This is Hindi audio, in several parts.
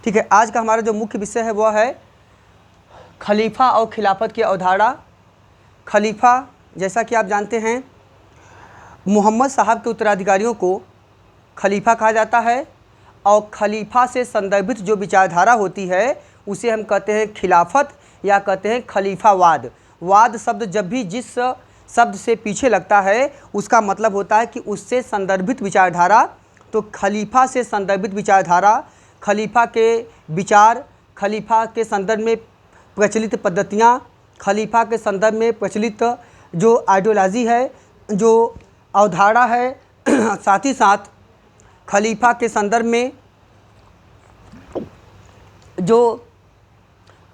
ठीक है, आज का हमारा जो मुख्य विषय है वह है खलीफा और खिलाफत की अवधारणा। खलीफा, जैसा कि आप जानते हैं, मोहम्मद साहब के उत्तराधिकारियों को खलीफा कहा जाता है और खलीफा से संदर्भित जो विचारधारा होती है उसे हम कहते हैं खिलाफत या कहते हैं खलीफावाद। वाद शब्द जब भी जिस शब्द से पीछे लगता है उसका मतलब होता है कि उससे संदर्भित विचारधारा। तो खलीफा से संदर्भित विचारधारा, खलीफा के विचार, खलीफा के संदर्भ में प्रचलित पद्धतियाँ, खलीफा के संदर्भ में प्रचलित जो आइडियोलॉजी है, जो अवधारणा है, साथ ही साथ खलीफा के संदर्भ में जो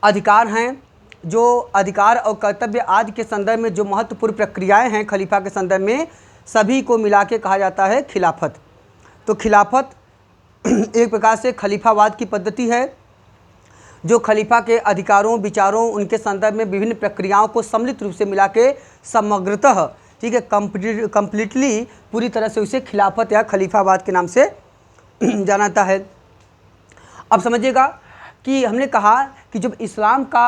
अधिकार हैं, जो अधिकार और कर्तव्य आदि के संदर्भ में जो महत्वपूर्ण प्रक्रियाएं हैं खलीफा के संदर्भ में, सभी को मिला के कहा जाता है खिलाफत। तो खिलाफत एक प्रकार से खलीफावाद की पद्धति है जो खलीफा के अधिकारों, विचारों, उनके संदर्भ में विभिन्न प्रक्रियाओं को सम्मिलित रूप से मिला के समग्रतः, ठीक है, कंप्लीटली पूरी तरह से उसे खिलाफत या खलीफावाद के नाम से जाना जाता है। अब समझिएगा कि हमने कहा कि जब इस्लाम का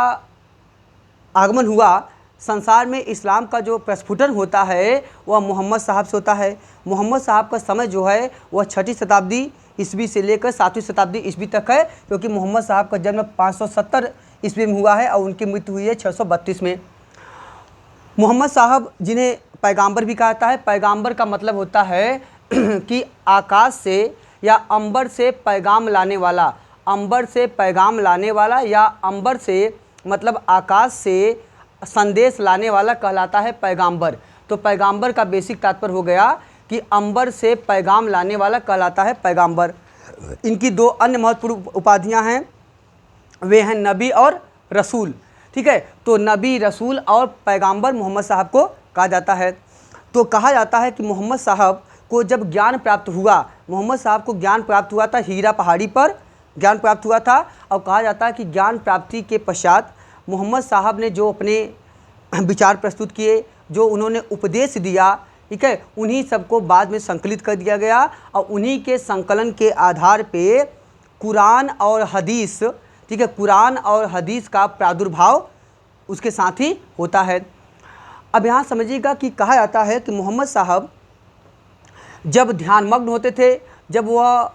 आगमन हुआ, संसार में इस्लाम का जो प्रस्फुटन होता है वह मोहम्मद साहब से होता है। मोहम्मद साहब का समय जो है वह 6वीं शताब्दी ईस्वी से लेकर 7वीं शताब्दी ईस्वी तक है, क्योंकि मोहम्मद साहब का जन्म 570 ईस्वी में हुआ है और उनकी मृत्यु हुई है 632 में। मोहम्मद साहब, जिन्हें पैगाम्बर भी कहा जाता है, पैगाम्बर का मतलब होता है कि आकाश से या अंबर से पैगाम लाने वाला, अंबर से पैगाम लाने वाला या अंबर से मतलब आकाश से संदेश लाने वाला कहलाता है पैगाम्बर। तो पैगाम्बर का बेसिक तात्पर्य हो गया कि अंबर से पैगाम लाने वाला कहलाता है पैगाम्बर। इनकी दो अन्य महत्वपूर्ण उपाधियां हैं, वे हैं नबी और रसूल। ठीक है, तो नबी, रसूल और पैगाम्बर मोहम्मद साहब को कहा जाता है। तो कहा जाता है कि मोहम्मद साहब को जब ज्ञान प्राप्त हुआ, मोहम्मद साहब को ज्ञान प्राप्त हुआ था, हीरा पहाड़ी पर ज्ञान प्राप्त हुआ था। और कहा जाता है कि ज्ञान प्राप्ति के पश्चात मोहम्मद साहब ने जो अपने विचार प्रस्तुत किए, जो उन्होंने उपदेश दिया, ठीक है, उन्हीं सबको बाद में संकलित कर दिया गया और उन्हीं के संकलन के आधार पे कुरान और हदीस, ठीक है, कुरान और हदीस का प्रादुर्भाव उसके साथ ही होता है। अब यहाँ समझिएगा कि कहा जाता है कि मोहम्मद साहब जब ध्यानमग्न होते थे, जब वह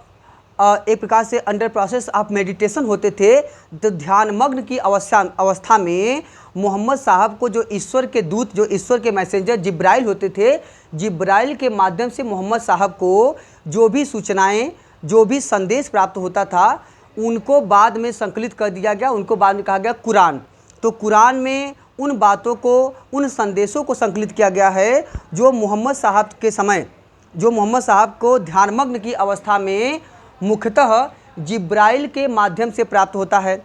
एक प्रकार से अंडर प्रोसेस ऑफ मेडिटेशन होते थे, तो ध्यानमग्न की अवस्था में मोहम्मद साहब को जो ईश्वर के दूत, जो ईश्वर के मैसेंजर जिब्राइल होते थे, जिब्राइल के माध्यम से मोहम्मद साहब को जो भी सूचनाएं, जो भी संदेश प्राप्त होता था, उनको बाद में संकलित कर दिया गया, उनको बाद में कहा गया कुरान। तो कुरान में उन बातों को, उन संदेशों को संकलित किया गया है जो मोहम्मद साहब के समय, जो मोहम्मद साहब को ध्यानमग्न की अवस्था में मुख्यतः जिब्राइल के माध्यम से प्राप्त होता है।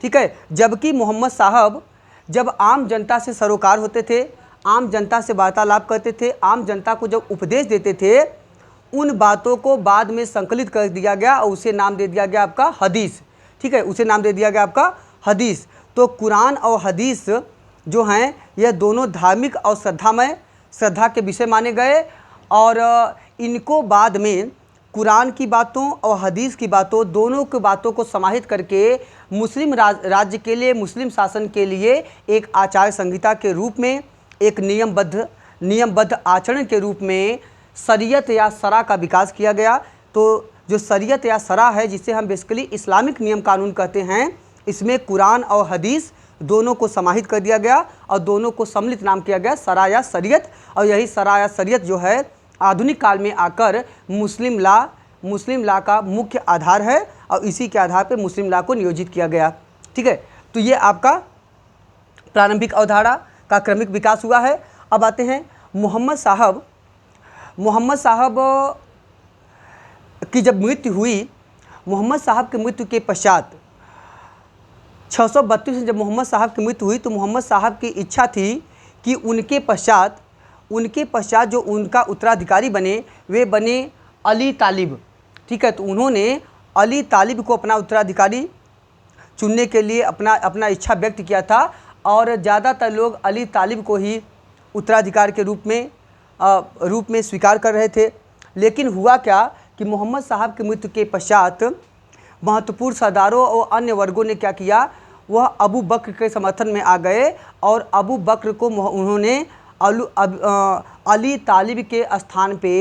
ठीक है, जबकि मोहम्मद साहब जब आम जनता से सरोकार होते थे, आम जनता से वार्तालाप करते थे, आम जनता को जब उपदेश देते थे, उन बातों को बाद में संकलित कर दिया गया और उसे नाम दे दिया गया आपका हदीस। ठीक है, उसे नाम दे दिया गया आपका हदीस। तो कुरान और हदीस जो हैं, यह दोनों धार्मिक और श्रद्धा के विषय माने गए और इनको बाद में कुरान की बातों और हदीस की बातों, दोनों की बातों को समाहित करके मुस्लिम राज्य के लिए, मुस्लिम शासन के लिए एक आचार संहिता के रूप में, एक नियमबद्ध आचरण के रूप में शरीयत या शरा का विकास किया गया। तो जो शरीयत या शरा है, जिसे हम बेसिकली इस्लामिक नियम कानून कहते हैं, इसमें कुरान और हदीस दोनों को समाहित कर दिया गया और दोनों को सम्मिलित नाम किया गया शरा या शरीयत। और यही शरा या शरीयत जो है आधुनिक काल में आकर मुस्लिम लॉ का मुख्य आधार है और इसी के आधार पर मुस्लिम लॉ को नियोजित किया गया। ठीक है, तो ये आपका प्रारंभिक अवधारणा का क्रमिक विकास हुआ है। अब आते हैं मोहम्मद साहब की जब मृत्यु हुई, मोहम्मद साहब की मृत्यु के पश्चात 632 में जब मोहम्मद साहब की मृत्यु हुई, तो मोहम्मद साहब की इच्छा थी कि उनके पश्चात जो उनका उत्तराधिकारी बने, वे बने अली तालिब। ठीक है, तो उन्होंने अली तालिब को अपना उत्तराधिकारी चुनने के लिए अपना इच्छा व्यक्त किया था और ज़्यादातर लोग अली तालिब को ही उत्तराधिकार के रूप में स्वीकार कर रहे थे। लेकिन हुआ क्या कि मोहम्मद साहब की मृत्यु के पश्चात महत्वपूर्ण सरदारों और अन्य वर्गों ने क्या किया, वह अबू बकर के समर्थन में आ गए और अबू बकर को उन्होंने अली तालिब के स्थान पे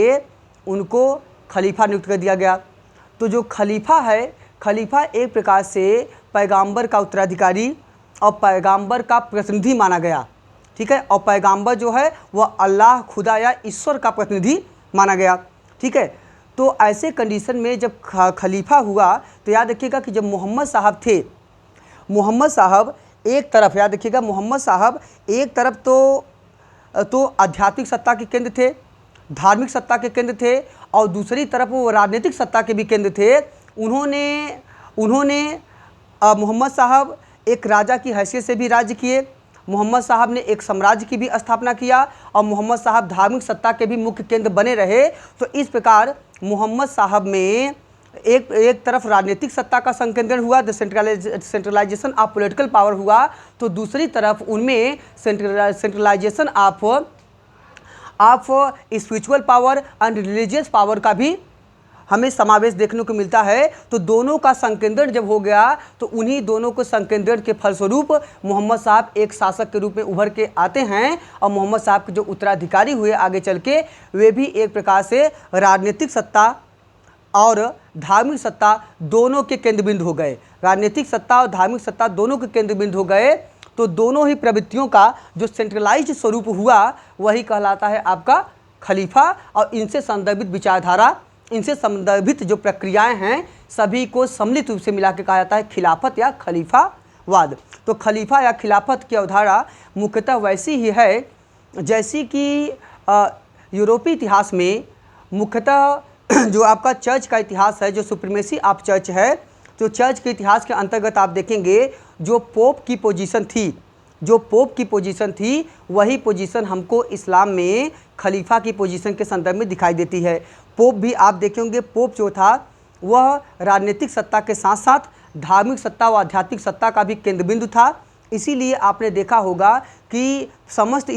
उनको खलीफा नियुक्त कर दिया गया। तो जो खलीफा है, खलीफा एक प्रकार से पैगंबर का उत्तराधिकारी और पैगंबर का प्रतिनिधि माना गया, ठीक है। और पैगंबर जो है वह अल्लाह, खुदा या ईश्वर का प्रतिनिधि माना गया, ठीक है। तो ऐसे कंडीशन में जब खलीफा हुआ तो याद रखिएगा कि जब मोहम्मद साहब थे, मोहम्मद साहब एक तरफ, याद रखिएगा मोहम्मद साहब एक तरफ तो आध्यात्मिक सत्ता के केंद्र थे, धार्मिक सत्ता के केंद्र थे, और दूसरी तरफ वो राजनीतिक सत्ता के भी केंद्र थे। उन्होंने मोहम्मद साहब एक राजा की हैसियत से भी राज्य किए, मोहम्मद साहब ने एक साम्राज्य की भी स्थापना किया, और मोहम्मद साहब धार्मिक सत्ता के भी मुख्य केंद्र बने रहे। तो इस प्रकार मोहम्मद साहब में एक तरफ राजनीतिक सत्ता का संकेंद्रण हुआ, the centralisation of political power हुआ, तो दूसरी तरफ उनमें centralisation of spiritual power and religious power का भी हमें समावेश देखने को मिलता है। तो दोनों का संकेंद्रण जब हो गया तो उन्हीं दोनों को संकेंद्रण के फलस्वरूप मोहम्मद साहब एक शासक के रूप में उभर के आते हैं, और मोहम्मद साहब के जो उत्तराधिकारी हुए आगे चल के, वे भी एक प्रकार से राजनीतिक सत्ता और धार्मिक सत्ता दोनों के केंद्र बिंदु हो गए, राजनीतिक सत्ता और धार्मिक सत्ता दोनों के केंद्र बिंदु हो गए। तो दोनों ही प्रवृत्तियों का जो सेंट्रलाइज्ड स्वरूप हुआ वही कहलाता है आपका खलीफा, और इनसे संदर्भित विचारधारा, इनसे संदर्भित जो प्रक्रियाएं हैं सभी को सम्मिलित रूप से मिला के कहा जाता है खिलाफत या खलीफावाद। तो खलीफा या खिलाफत की अवधारणा मुख्यतः वैसी ही है जैसी कि यूरोपीय इतिहास में मुख्यतः जो आपका चर्च का इतिहास है, जो सुप्रीमेसी ऑफ चर्च है, तो चर्च के इतिहास के अंतर्गत आप देखेंगे जो पोप की पोजीशन थी, जो पोप की पोजीशन थी, वही पोजीशन हमको इस्लाम में खलीफा की पोजीशन के संदर्भ में दिखाई देती है। पोप भी आप देखेंगे, पोप जो था वह राजनीतिक सत्ता के साथ साथ धार्मिक सत्ता व आध्यात्मिक सत्ता का भी केंद्र बिंदु था। इसीलिए आपने देखा होगा कि समस्त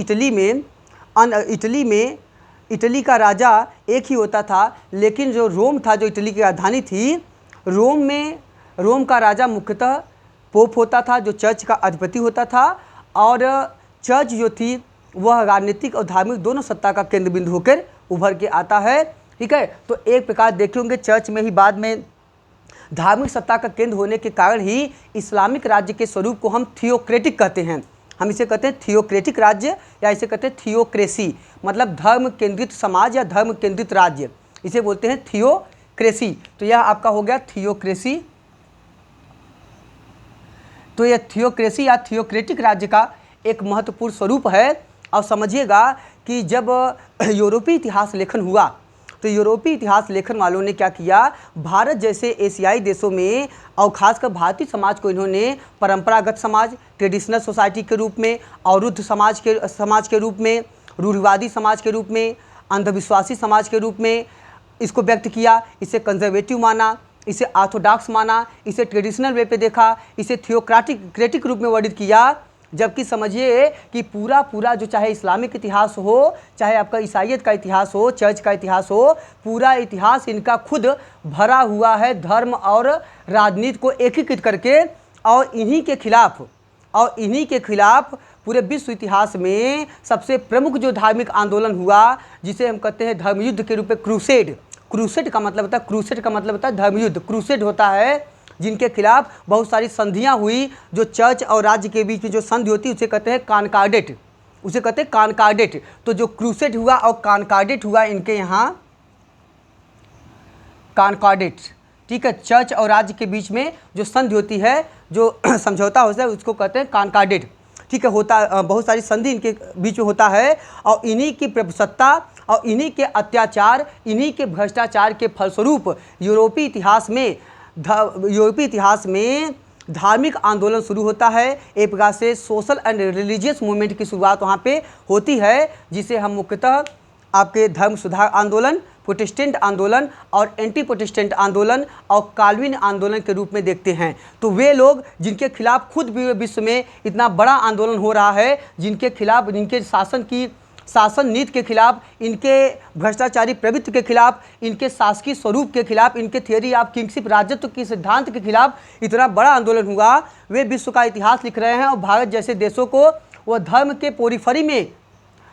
इटली का राजा एक ही होता था, लेकिन जो रोम था, जो इटली की राजधानी थी, रोम का राजा मुख्यतः पोप होता था, जो चर्च का अधिपति होता था, और चर्च जो थी वह राजनीतिक और धार्मिक दोनों सत्ता का केंद्र बिंदु होकर उभर के आता है, ठीक है। तो एक प्रकार देखेंगे चर्च में ही बाद में धार्मिक सत्ता का केंद्र होने के कारण ही इस्लामिक राज्य के स्वरूप को हम थियोक्रेटिक कहते हैं। हम इसे कहते हैं थियोक्रेटिक राज्य, या इसे कहते हैं थियोक्रेसी, मतलब धर्म केंद्रित समाज या धर्म केंद्रित राज्य, इसे बोलते हैं थियोक्रेसी। तो यह आपका हो गया थियोक्रेसी। तो यह थियोक्रेसी या थियोक्रेटिक राज्य का एक महत्वपूर्ण स्वरूप है। और समझिएगा कि जब यूरोपीय इतिहास लेखन हुआ तो यूरोपीय इतिहास लेखन वालों ने क्या किया, भारत जैसे एशियाई देशों में और खासकर भारतीय समाज को इन्होंने परंपरागत समाज, ट्रेडिशनल सोसाइटी के रूप में, अवरुद्ध समाज के रूप में, रूढ़िवादी समाज के रूप में, अंधविश्वासी समाज के रूप में इसको व्यक्त किया। इसे कंजर्वेटिव माना, इसे ऑर्थोडॉक्स माना, इसे ट्रेडिशनल वे पे देखा, इसे थियोक्रेटिक रूप में वर्णित किया। जबकि समझिए कि पूरा जो चाहे इस्लामिक इतिहास हो, चाहे आपका ईसाइयत का इतिहास हो, चर्च का इतिहास हो, पूरा इतिहास इनका खुद भरा हुआ है धर्म और राजनीति को एकीकृत करके, और इन्हीं के खिलाफ पूरे विश्व इतिहास में सबसे प्रमुख जो धार्मिक आंदोलन हुआ, जिसे हम कहते हैं धर्मयुद्ध के रूप में क्रूसेड का मतलब होता है धर्मयुद्ध। क्रूसेड होता है जिनके खिलाफ बहुत सारी संधियां हुई। जो चर्च और राज्य के बीच में जो संधि होती है उसे कहते हैं कॉनकॉर्डेट। तो जो क्रूसेड हुआ और कॉनकॉर्डेट हुआ, इनके यहाँ कॉनकॉर्डेट, ठीक है। चर्च और राज्य के बीच में जो संधि होती है, जो समझौता होता है, उसको कहते हैं कॉनकॉर्डेट, ठीक है। बहुत सारी संधि इनके बीच में होता है, और इन्हीं की प्रभुसत्ता और इन्हीं के अत्याचार, इन्हीं के भ्रष्टाचार के फलस्वरूप यूरोपीय इतिहास में धार्मिक आंदोलन शुरू होता है। एक प्रकार से सोशल एंड रिलीजियस मूवमेंट की शुरुआत वहाँ पे होती है, जिसे हम मुख्यतः आपके धर्म सुधार आंदोलन, प्रोटेस्टेंट आंदोलन और एंटी प्रोटेस्टेंट आंदोलन और काल्विन आंदोलन के रूप में देखते हैं। तो वे लोग जिनके खिलाफ खुद भी विश्व में इतना बड़ा आंदोलन हो रहा है, जिनके खिलाफ जिनके शासन की शासन नीति के खिलाफ, इनके भ्रष्टाचारी प्रवृत्ति के खिलाफ, इनके शासकीय स्वरूप के खिलाफ, इनके थियरी ऑफ किंगशिप राजत्व के सिद्धांत के खिलाफ इतना बड़ा आंदोलन हुआ। वे विश्व का इतिहास लिख रहे हैं और भारत जैसे देशों को वह धर्म के पोरीफरी में,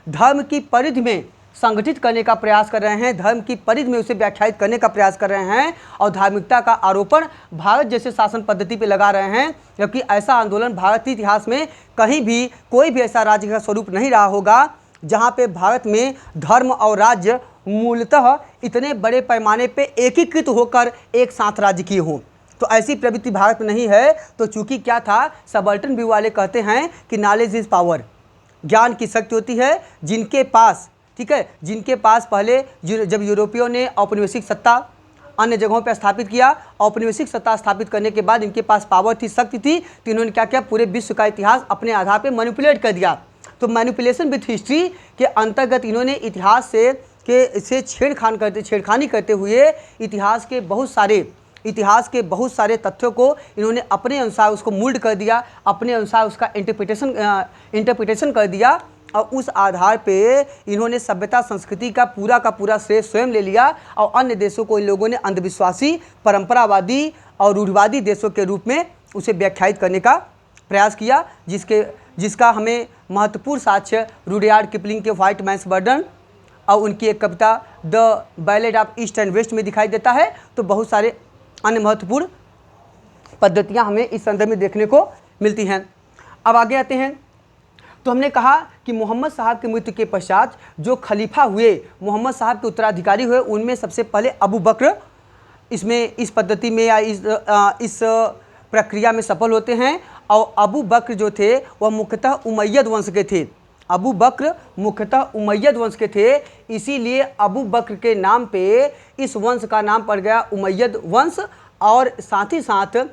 धर्म की परिधि में संगठित करने का प्रयास कर रहे हैं, धर्म की परिधि में उसे व्याख्यायित करने का प्रयास कर रहे हैं और धार्मिकता का आरोपण भारत जैसे शासन पद्धति पे लगा रहे हैं। जबकि ऐसा आंदोलन भारतीय इतिहास में कहीं भी कोई भी ऐसा राज्य का स्वरूप नहीं रहा होगा जहाँ पे भारत में धर्म और राज्य मूलतः इतने बड़े पैमाने पे एकीकृत होकर एक साथ राज्य किए हों। तो ऐसी प्रवृत्ति भारत में नहीं है। तो चूंकि क्या था, सबल्टन व्यू वाले कहते हैं कि नॉलेज इज़ पावर, ज्ञान की शक्ति होती है। जिनके पास, ठीक है, जिनके पास पहले जब यूरोपियों ने औपनिवेशिक सत्ता अन्य जगहों पर स्थापित किया, औपनिवेशिक सत्ता स्थापित करने के बाद इनके पास पावर थी, शक्ति थी, तो इन्होंने क्या किया, पूरे विश्व का इतिहास अपने आधार पर मैनिपुलेट कर दिया। तो मैनिपुलेशन विथ हिस्ट्री के अंतर्गत इन्होंने इतिहास से छेड़खानी करते हुए इतिहास के बहुत सारे तथ्यों को इन्होंने अपने अनुसार उसको मोल्ड कर दिया, अपने अनुसार उसका इंटरप्रिटेशन कर दिया और उस आधार पे इन्होंने सभ्यता संस्कृति का पूरा श्रेय स्वयं ले लिया और अन्य देशों को इन लोगों ने अंधविश्वासी, परंपरावादी और रूढ़िवादी देशों के रूप में उसे व्याख्यायित करने का प्रयास किया, जिसका हमें महत्वपूर्ण साक्ष्य रुडयार्ड किपलिंग के व्हाइट मैन्स बर्डन और उनकी एक कविता the ballad of east and west में दिखाई देता है। तो बहुत सारे अन्य महत्वपूर्ण पद्धतियां हमें इस संदर्भ में देखने को मिलती हैं। अब आगे आते हैं। तो हमने कहा कि मोहम्मद साहब की मृत्यु के पश्चात जो खलीफा हुए, मोहम्मद साहब के उत्तराधिकारी हुए, उनमें सबसे पहले अबू बकर इस पद्धति में या इस प्रक्रिया में सफल होते हैं। और अबू बकर जो थे वह मुख्यतः उमैयद वंश के थे। अबू बकर मुख्यतः उमैयद वंश के थे, इसीलिए अबू बकर के नाम पे इस वंश का नाम पड़ गया उमैयद वंश। और साथ ही साथ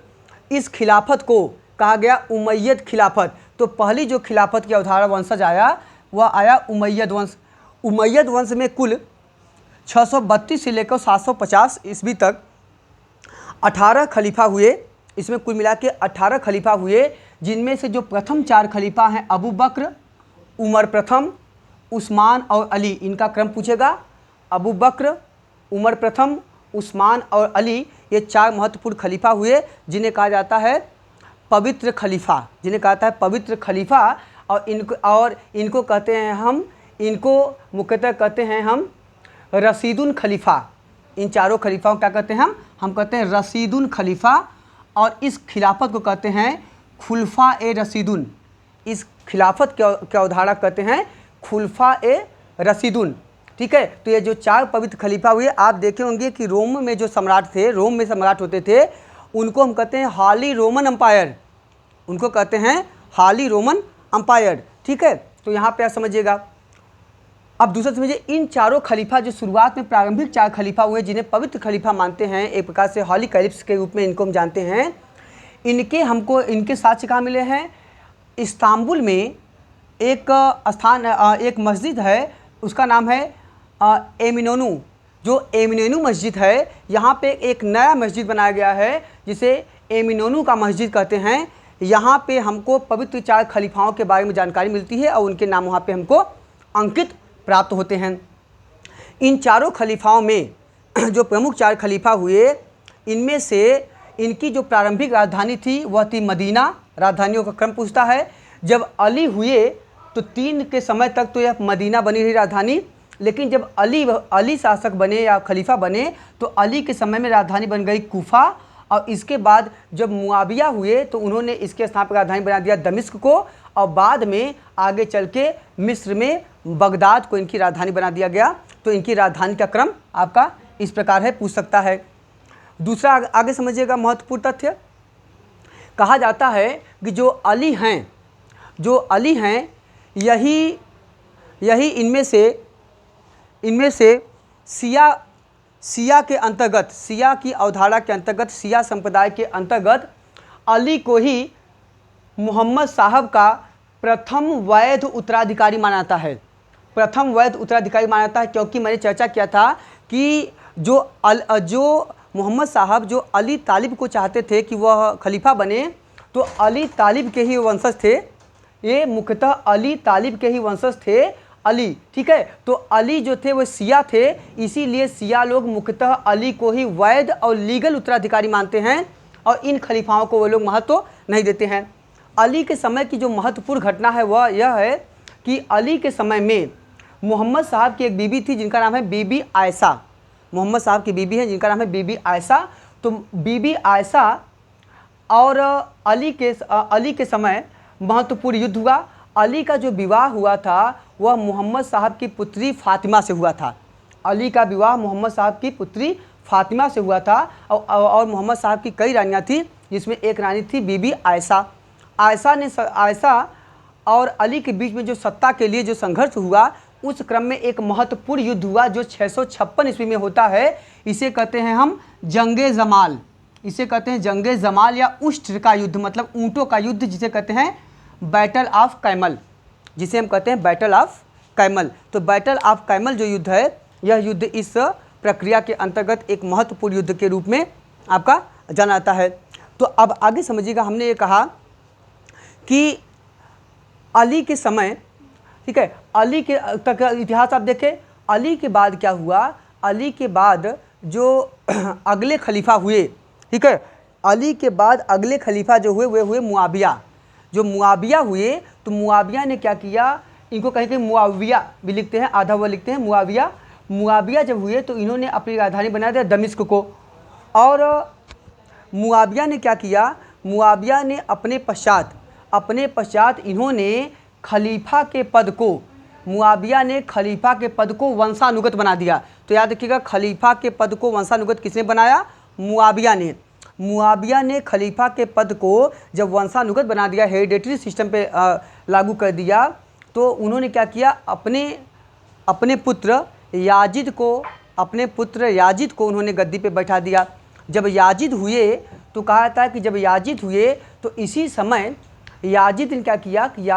इस खिलाफत को कहा गया उमैयद खिलाफत। तो पहली जो खिलाफत की अवधारणा वंशज आया वह आया उमैयद वंश। उमैयद वंश में कुल 632 से लेकर 750 ईस्वी तक 18 खलीफा हुए। इसमें कुल मिला के 18 खलीफा हुए, जिनमें से जो प्रथम 4 खलीफा हैं अबू बकर, उमर प्रथम, उस्मान और अली, इनका क्रम पूछेगा। अबू बकर, उमर प्रथम, उस्मान और अली, ये 4 महत्वपूर्ण खलीफा हुए जिन्हें कहा जाता है पवित्र खलीफा, पवित्र खलीफा। और इनको कहते हैं हम, इनको मुख्यतः कहते हैं हम रशीदुन खलीफा। इन चारों खलीफाओं क्या कहते हैं हम कहते हैं रशीदुन खलीफा। और इस खिलाफत को कहते हैं खुलफा ए रशीदुन। इस खिलाफत क्या अवधारणा कहते हैं, खुलफा ए रशीदुन। ठीक है, तो ये जो 4 पवित्र खलीफा हुए, आप देखे होंगे कि रोम में जो सम्राट थे, रोम में सम्राट होते थे, उनको हम कहते हैं हाली रोमन अम्पायर, उनको कहते हैं हाली रोमन अम्पायर। ठीक है, तो यहाँ पे आप समझिएगा। अब दूसरा समझिए, इन चारों खलीफा जो शुरुआत में प्रारंभिक 4 खलीफा हुए जिन्हें पवित्र खलीफा मानते हैं, एक प्रकार से हॉली कैलिफ्स के रूप में इनको हम जानते हैं, इनके साक्ष्य कहाँ मिले हैं। इस्तांबुल में एक स्थान, एक मस्जिद है, उसका नाम है एमिनोनू। जो एमिनोनू मस्जिद है, यहाँ पे एक नया मस्जिद बनाया गया है जिसे एमिनोनू का मस्जिद कहते हैं। यहाँ पे हमको पवित्र 4 खलीफाओं के बारे में जानकारी मिलती है और उनके नाम वहाँ पे हमको अंकित प्राप्त होते हैं। इन चारों खलीफाओं में जो प्रमुख 4 खलीफा हुए, इनमें से इनकी जो प्रारंभिक राजधानी थी वह थी मदीना। राजधानियों का क्रम पूछता है। जब अली हुए तो 3 के समय तक तो यह मदीना बनी रही राजधानी, लेकिन जब अली शासक बने या खलीफा बने तो अली के समय में राजधानी बन गई कूफा। और इसके बाद जब मुआविया हुए तो उन्होंने इसके स्थान पर राजधानी बना दिया दमिश्क को, और बाद में आगे चल के मिस्र में बगदाद को इनकी राजधानी बना दिया गया। तो इनकी राजधानी का क्रम आपका इस प्रकार है, पूछ सकता है। दूसरा आगे समझिएगा महत्वपूर्ण तथ्य, कहा जाता है कि जो अली हैं यही इनमें से शिया के अंतर्गत, शिया की अवधारणा के अंतर्गत, शिया संप्रदाय के अंतर्गत अली को ही मोहम्मद साहब का प्रथम वैध उत्तराधिकारी माना जाता है। प्रथम वैध उत्तराधिकारी माना जाता है क्योंकि मैंने चर्चा किया था कि जो मोहम्मद साहब जो अली तालिब को चाहते थे कि वह खलीफा बने, तो अली तालिब के ही वंशज थे। ये मुख्यतः अली तालिब के ही वंशज थे अली, ठीक है। तो अली जो थे वो शिया थे, इसीलिए शिया लोग मुख्यतः अली को ही वैध और लीगल उत्तराधिकारी मानते हैं और इन खलीफाओं को वो लोग महत्व नहीं देते हैं। अली के समय की जो महत्वपूर्ण घटना है वह यह है कि अली के समय में मोहम्मद साहब की एक बीबी थी जिनका नाम है बीबी आयशा। मोहम्मद साहब की बीबी है जिनका नाम है बीबी आयशा। तो बीबी आयशा और अली के समय महत्वपूर्ण युद्ध हुआ। अली का जो विवाह हुआ था वह मोहम्मद साहब की पुत्री फातिमा से हुआ था। अली का विवाह मोहम्मद साहब की पुत्री फातिमा से हुआ था और मोहम्मद साहब की कई रानियाँ थी, जिसमें एक रानी थी बीबी आयशा। आयशा और अली के बीच में जो सत्ता के लिए जो संघर्ष हुआ, उस क्रम में एक महत्वपूर्ण युद्ध हुआ जो 656 ईस्वी में होता है। इसे कहते हैं हम जंगे जमाल। इसे कहते हैं जंगे जमाल या उष्ट्र का युद्ध, मतलब ऊँटों का युद्ध, जिसे कहते हैं बैटल ऑफ कैमल, जिसे हम कहते हैं बैटल ऑफ कैमल। तो बैटल ऑफ कैमल जो युद्ध है, यह युद्ध इस प्रक्रिया के अंतर्गत एक महत्वपूर्ण युद्ध के रूप में आपका जाना जाता है। तो अब आगे समझिएगा, हमने ये कहा कि अली के समय, ठीक है, अली के तक इतिहास आप देखें। अली के बाद क्या हुआ, अली के बाद जो अगले खलीफा हुए, ठीक है, अली के बाद अगले खलीफा जो हुए वे हुए मुआविया। जो मुआविया हुए तो मुआविया ने क्या किया, इनको कहीं कहीं मुआविया भी लिखते हैं, आधा हुआ लिखते हैं मुआविया। मुआविया जब हुए तो इन्होंने अपनी राजधानी बना दिया दमिश्क को। और मुआविया ने क्या किया, मुआविया ने अपने पश्चात इन्होंने खलीफा के पद को, मुआविया ने खलीफा के पद को वंशानुगत बना दिया। तो याद रखिएगा, खलीफा के पद को वंशानुगत किसने बनाया, मुआविया ने। मुआविया ने खलीफा के पद को जब वंशानुगत बना दिया, हेरिडेटरी सिस्टम पे लागू कर दिया, तो उन्होंने क्या किया, अपने पुत्र याजिद को उन्होंने गद्दी पे बैठा दिया। जब याजिद हुए तो कहा जाता है कि जब याजिद हुए तो इसी समय याजिद ने क्या किया कि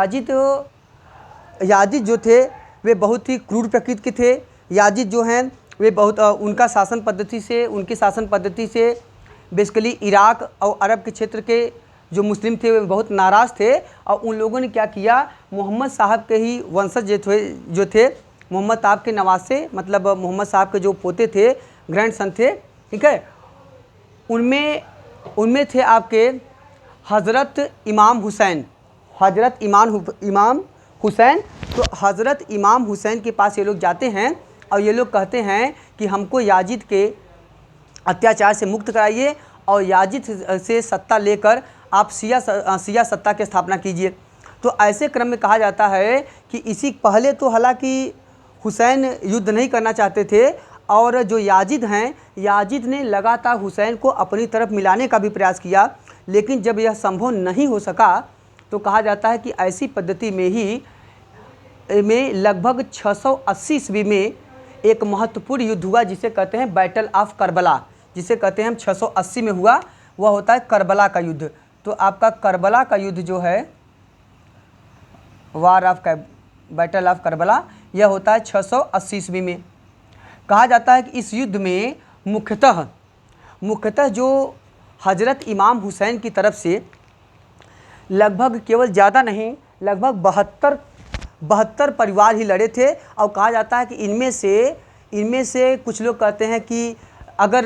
याजिद जो थे वे बहुत ही क्रूर प्रकृति के थे। याजिद जो हैं वे बहुत उनकी शासन पद्धति से बेसिकली इराक और अरब के क्षेत्र के जो मुस्लिम थे वे बहुत नाराज़ थे। और उन लोगों ने क्या किया, मोहम्मद साहब के ही वंशज जो थे मोहम्मद साहब के नवासे, मतलब मोहम्मद साहब के जो पोते थे, ग्रैंडसन थे, ठीक है, उनमें थे आपके हज़रत इमाम हुसैन। तो हज़रत इमाम हुसैन के पास ये लोग जाते हैं और ये लोग कहते हैं कि हमको याजिद के अत्याचार से मुक्त कराइए और याजिद से सत्ता लेकर आप शिया सत्ता की स्थापना कीजिए। तो ऐसे क्रम में कहा जाता है कि इसी पहले तो हालांकि हुसैन युद्ध नहीं करना चाहते थे और जो याजिद हैं, याजिद ने लगातार हुसैन को अपनी तरफ मिलाने का भी प्रयास किया, लेकिन जब यह संभव नहीं हो सका तो कहा जाता है कि ऐसी पद्धति में लगभग 680 ईस्वी में एक महत्वपूर्ण युद्ध हुआ जिसे कहते हैं बैटल ऑफ करबला, जिसे कहते हैं हम 680 में हुआ, वह होता है करबला का युद्ध। तो आपका करबला का युद्ध जो है बैटल ऑफ करबला, यह होता है 680 ईस्वी में। कहा जाता है कि इस युद्ध में मुख्यतः जो हज़रत इमाम हुसैन की तरफ से लगभग, केवल ज़्यादा नहीं, लगभग 72 परिवार ही लड़े थे। और कहा जाता है कि इनमें से कुछ लोग कहते हैं कि अगर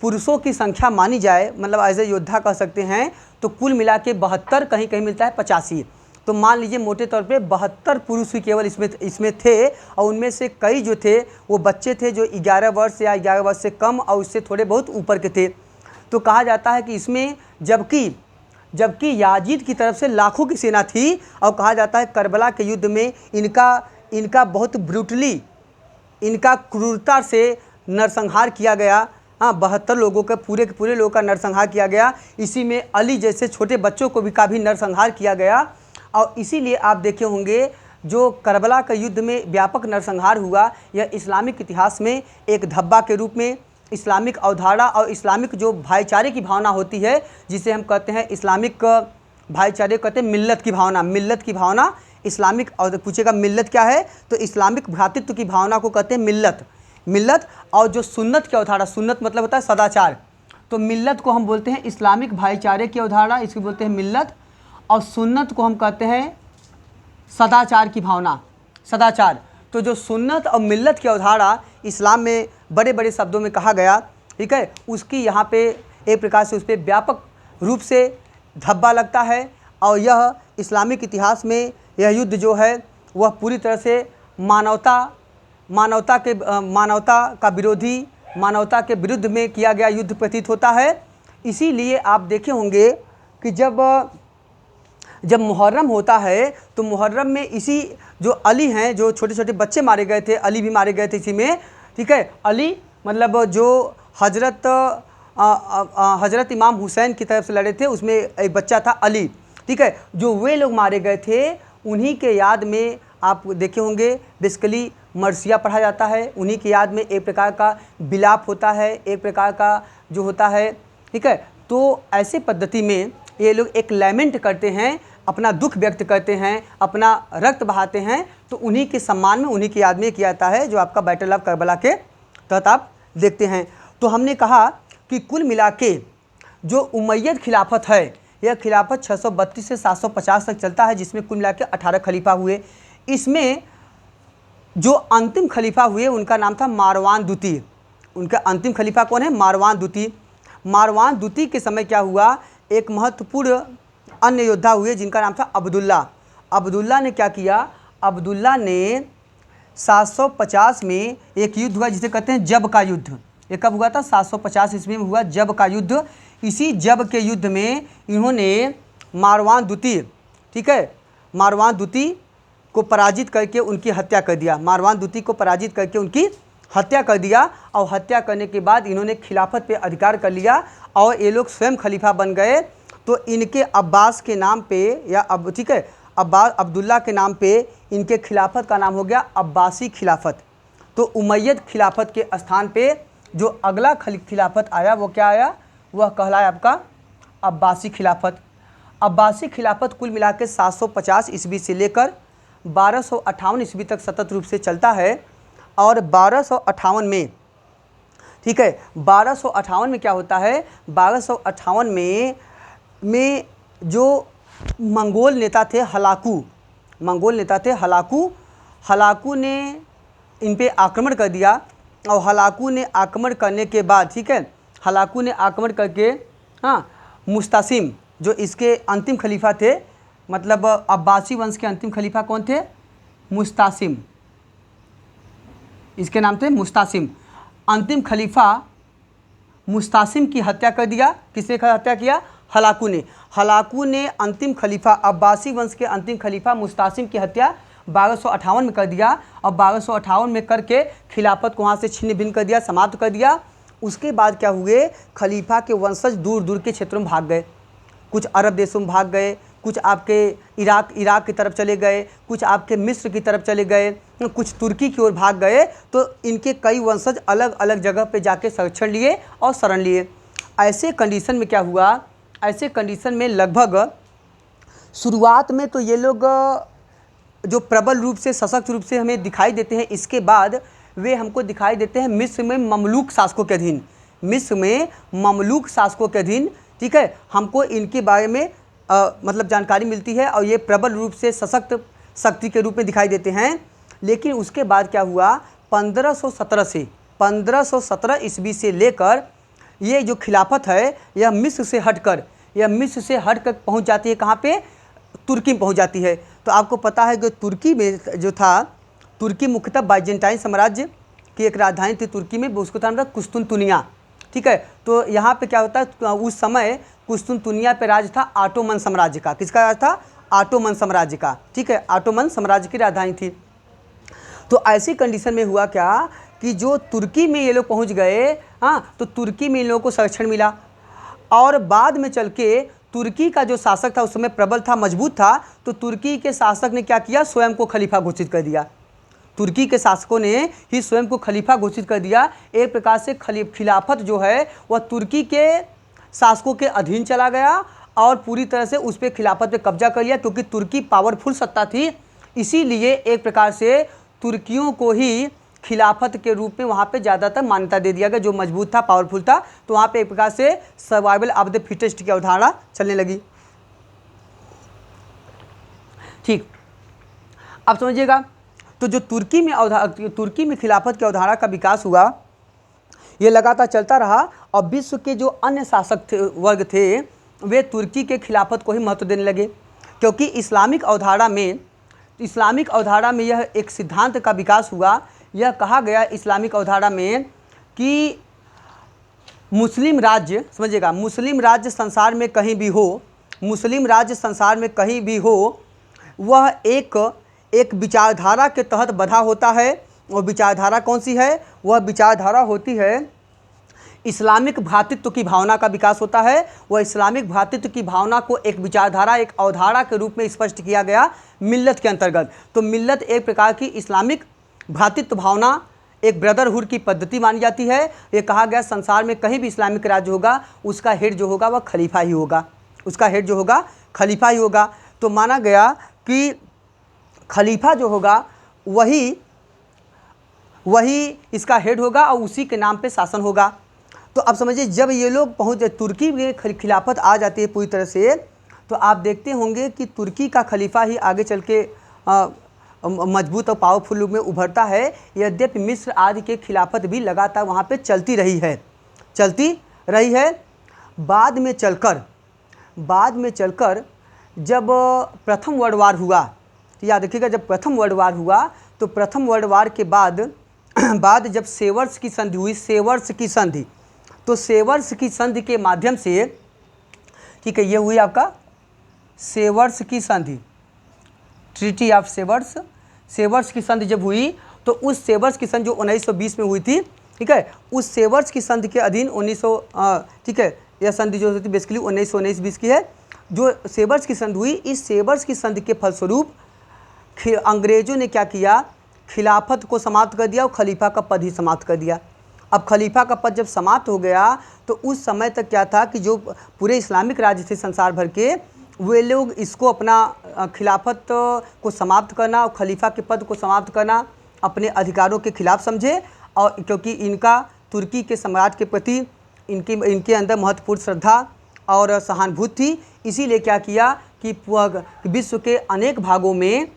पुरुषों की संख्या मानी जाए, मतलब एज ए योद्धा कह सकते हैं, तो कुल मिला के 72, कहीं कहीं मिलता है 85। तो मान लीजिए मोटे तौर पे 72 पुरुष ही केवल इसमें थे और उनमें से कई जो थे वो बच्चे थे जो 11 वर्ष या 11 वर्ष से कम और उससे थोड़े बहुत ऊपर के थे। तो कहा जाता है कि इसमें जबकि याजिद की तरफ से लाखों की सेना थी और कहा जाता है करबला के युद्ध में इनका बहुत ब्रूटली, इनका क्रूरता से नरसंहार किया गया। 72 लोगों का, पूरे के पूरे लोगों का नरसंहार किया गया। इसी में अली जैसे छोटे बच्चों को का भी नरसंहार किया गया। और इसीलिए आप देखे होंगे जो करबला के युद्ध में व्यापक नरसंहार हुआ, यह इस्लामिक इतिहास में एक धब्बा के रूप में इस्लामिक अवधारणा और इस्लामिक जो भाईचारे की भावना होती है, जिसे हम कहते हैं इस्लामिक भाईचारे, कहते हैं मिल्लत की भावना इस्लामिक। और पूछेगा मिल्लत क्या है, तो इस्लामिक भ्रातृत्व की भावना को कहते हैं मिल्लत। और जो सुन्नत की अवधारणा, सुन्नत मतलब होता है सदाचार, तो मिल्लत को हम बोलते हैं इस्लामिक भाईचारे की अवधारणा, इसको बोलते हैं मिल्लत। और सुन्नत को हम कहते हैं सदाचार की भावना। सदाचार। तो जो सुन्नत और मिल्लत की अवधारणा इस्लाम में बड़े बड़े शब्दों में कहा गया, ठीक है, उसकी यहाँ पे एक प्रकार से उस पर व्यापक रूप से धब्बा लगता है। और यह इस्लामिक इतिहास में यह युद्ध जो है वह पूरी तरह से मानवता का विरोधी, मानवता के विरुद्ध में किया गया युद्ध प्रतीत होता है। इसीलिए आप देखे होंगे कि जब मुहर्रम होता है तो मुहर्रम में इसी जो अली हैं, जो छोटे छोटे बच्चे मारे गए थे, अली भी मारे गए थे इसी में, ठीक है। अली मतलब जो हजरत इमाम हुसैन की तरफ से लड़े थे, उसमें एक बच्चा था अली, ठीक है। जो वे लोग मारे गए थे उन्हीं के याद में आप देखे होंगे बेसिकली मरसिया पढ़ा जाता है। उन्हीं की याद में एक प्रकार का विलाप होता है, एक प्रकार का जो होता है, ठीक है। तो ऐसे पद्धति में ये लोग एक लैमेंट करते हैं, अपना दुख व्यक्त करते हैं, अपना रक्त बहाते हैं। तो उन्हीं के सम्मान में, उन्हीं की याद में किया जाता है, जो आपका बैटल ऑफ करबला के तहत आप देखते हैं। तो हमने कहा कि कुल मिला के जो उमैयद खिलाफत है, यह खिलाफत 632 से 750 तक चलता है, जिसमें कुल मिला के 18 खलीफा हुए। इसमें जो अंतिम खलीफा हुए उनका नाम था मारवान द्वितीय। उनका अंतिम खलीफा कौन है? मारवान द्वितीय। मारवान द्वितीय के समय क्या हुआ, एक महत्वपूर्ण अन्य योद्धा हुए जिनका नाम था अब्दुल्ला। अब्दुल्ला ने क्या किया, अब्दुल्ला ने 750 में एक युद्ध हुआ जिसे कहते हैं जब का युद्ध। ये कब हुआ था? 750 ईस्वी में हुआ जब का युद्ध। इसी जब के युद्ध में इन्होंने मारवान द्वितीय, ठीक है, मारवान द्वितीय को पराजित करके उनकी हत्या कर दिया। मारवान द्वितीय को पराजित करके उनकी हत्या कर दिया। और हत्या करने के बाद इन्होंने खिलाफत पे अधिकार कर लिया और ये लोग स्वयं खलीफा बन गए। तो इनके अब्बास के नाम पे, या अब ठीक है, अब्दुल्ला के नाम पे इनके खिलाफत का नाम हो गया अब्बासी खिलाफत। तो उमैयद खिलाफत के स्थान पे जो अगला खिलाफत आया वो क्या आया? वह कहलाया आपका अब्बासी खिलाफत। अब्बासी खिलाफत कुल मिला के 750 ईस्वी से लेकर 1258 ईस्वी तक सतत रूप से चलता है। और 1258 में, ठीक है, 1258 में क्या होता है? 1258 में जो मंगोल नेता थे हलाकू, हलाकू ने इन पे आक्रमण कर दिया। और हलाकू ने आक्रमण करने के बाद, ठीक है, हलाकू ने आक्रमण करके, हाँ, मुस्तासिम जो इसके अंतिम खलीफा थे, मतलब अब्बासी वंश के अंतिम खलीफा कौन थे? मुस्तासिम, इसके नाम थे मुस्तासिम। अंतिम खलीफा मुस्तासिम की हत्या कर दिया। किसने हत्या किया? हलाकू ने अंतिम खलीफा, अब्बासी वंश के अंतिम खलीफा मुस्तासिम की हत्या 1258 में कर दिया। और 1258 में करके खिलाफत को वहाँ से छिन्न भिन्न कर दिया, समाप्त कर दिया। उसके बाद क्या हुए? खलीफा के वंशज दूर दूर के क्षेत्रों में भाग गए। कुछ अरब देशों में भाग गए, कुछ आपके इराक की तरफ चले गए, कुछ आपके मिस्र की तरफ चले गए, कुछ तुर्की की ओर भाग गए। तो इनके कई वंशज अलग अलग जगह पे जाके संरक्षण लिए और शरण लिए। ऐसे कंडीशन में क्या हुआ? ऐसे कंडीशन में लगभग शुरुआत में तो ये लोग जो प्रबल रूप से, सशक्त रूप से हमें दिखाई देते हैं, इसके बाद वे हमको दिखाई देते हैं मिस्र में ममलूक शासकों के अधीन। मिस्र में ममलूक शासकों के अधीन, ठीक है, हमको इनके बारे में मतलब जानकारी मिलती है और ये प्रबल रूप से सशक्त शक्ति के रूप में दिखाई देते हैं। लेकिन उसके बाद क्या हुआ? 1517 ईस्वी से लेकर ये जो खिलाफत है यह मिस्र से हटकर पहुंच जाती है। कहाँ पे? तुर्की में पहुंच जाती है। तो आपको पता है कि तुर्की में जो था, तुर्की मुख्यतः बाइजेंटाइन साम्राज्य की एक राजधानी थी तुर्की में, उसको नाम था कुस्तुनतुनिया, ठीक है। तो यहाँ पे क्या होता है? उस समय कुस्तुनतुनिया पे राज था ऑटोमन साम्राज्य का। किसका राज था? ऑटोमन साम्राज्य का, ठीक है, ऑटोमन साम्राज्य की राजधानी थी। तो ऐसी कंडीशन में हुआ क्या कि जो तुर्की में ये लोग पहुँच गए, हाँ, तो तुर्की में इन लोगों को संरक्षण मिला। और बाद में चल के तुर्की का जो शासक था उस समय प्रबल था, मजबूत था। तो तुर्की के शासक ने क्या किया? स्वयं को खलीफा घोषित कर दिया। तुर्की के शासकों ने ही स्वयं को खलीफा घोषित कर दिया। एक प्रकार से खिलाफत जो है वह तुर्की के शासकों के अधीन चला गया और पूरी तरह से उस पर खिलाफत पे कब्जा कर लिया। क्योंकि तुर्की पावरफुल सत्ता थी, इसीलिए एक प्रकार से तुर्कियों को ही खिलाफत के रूप में वहाँ पे ज़्यादातर मान्यता दे दिया गया, जो मजबूत था, पावरफुल था। तो वहाँ पे एक प्रकार से सर्वाइवल ऑफ द फिटेस्ट की अवधारणा चलने लगी। ठीक, अब समझिएगा। तो जो तुर्की में खिलाफत की अवधारणा का विकास हुआ, ये लगातार चलता रहा और विश्व के जो अन्य शासक वर्ग थे वे तुर्की के खिलाफत को ही महत्व देने लगे, क्योंकि इस्लामिक अवधारणा में यह एक सिद्धांत का विकास हुआ। यह कहा गया इस्लामिक अवधारणा में कि मुस्लिम राज्य, समझिएगा, मुस्लिम राज्य संसार में कहीं भी हो, मुस्लिम राज्य संसार में कहीं भी हो, वह एक विचारधारा के तहत बंधा होता है। और विचारधारा कौन सी है? वह विचारधारा होती है इस्लामिक भ्रातृत्व की भावना का विकास होता है। वह इस्लामिक भ्रातृत्व की भावना को एक विचारधारा, एक अवधारणा के रूप में स्पष्ट किया गया मिल्लत के अंतर्गत। तो मिल्लत एक प्रकार की इस्लामिक भ्रातृत्व भावना, एक ब्रदरहुड की पद्धति मानी जाती है। ये कहा गया संसार में कहीं भी इस्लामिक राज्य होगा, उसका हेड जो होगा वह खलीफा ही होगा, उसका हेड जो होगा खलीफा ही होगा। तो माना गया कि खलीफा जो होगा वही इसका हेड होगा और उसी के नाम पे शासन होगा। तो अब समझिए, जब ये लोग पहुँच तुर्की में खिलाफत आ जाती है पूरी तरह से, तो आप देखते होंगे कि तुर्की का खलीफा ही आगे चल के मजबूत और पावरफुल रूप में उभरता है। यद्यपि मिस्र आदि के खिलाफत भी लगातार वहाँ पे चलती रही है। बाद में चलकर जब प्रथम वर्ल्ड वार हुआ, तो याद रखिएगा, जब प्रथम वर्ल्ड वार हुआ तो प्रथम वर्ल्ड वार के बाद जब सेवर्स की संधि हुई, तो सेवर्स की संधि के माध्यम से, ठीक है, ये हुई आपका सेवर्स की संधि, ट्रीटी ऑफ सेवर्स की संधि जब हुई, तो उस सेवर्स की संधि जो 1920 में हुई थी, ठीक है, उस सेवर्स की संधि के अधीन 1900, ठीक है, यह संधि जो होती बेसिकली 1919-20 की है, जो सेवर्स की संधि हुई। इस सेवर्स की संधि के फलस्वरूप अंग्रेज़ों ने क्या किया, खिलाफत को समाप्त कर दिया और खलीफा का पद ही समाप्त कर दिया। अब खलीफा का पद जब समाप्त हो गया तो उस समय तक क्या था कि जो पूरे इस्लामिक राज्य थे संसार भर के, वे लोग इसको अपना खिलाफत को समाप्त करना और खलीफा के पद को समाप्त करना अपने अधिकारों के खिलाफ समझे। और क्योंकि इनका तुर्की के सम्राट के प्रति इनके अंदर महत्वपूर्ण श्रद्धा और सहानुभूति थी, इसीलिए क्या किया कि विश्व के अनेक भागों में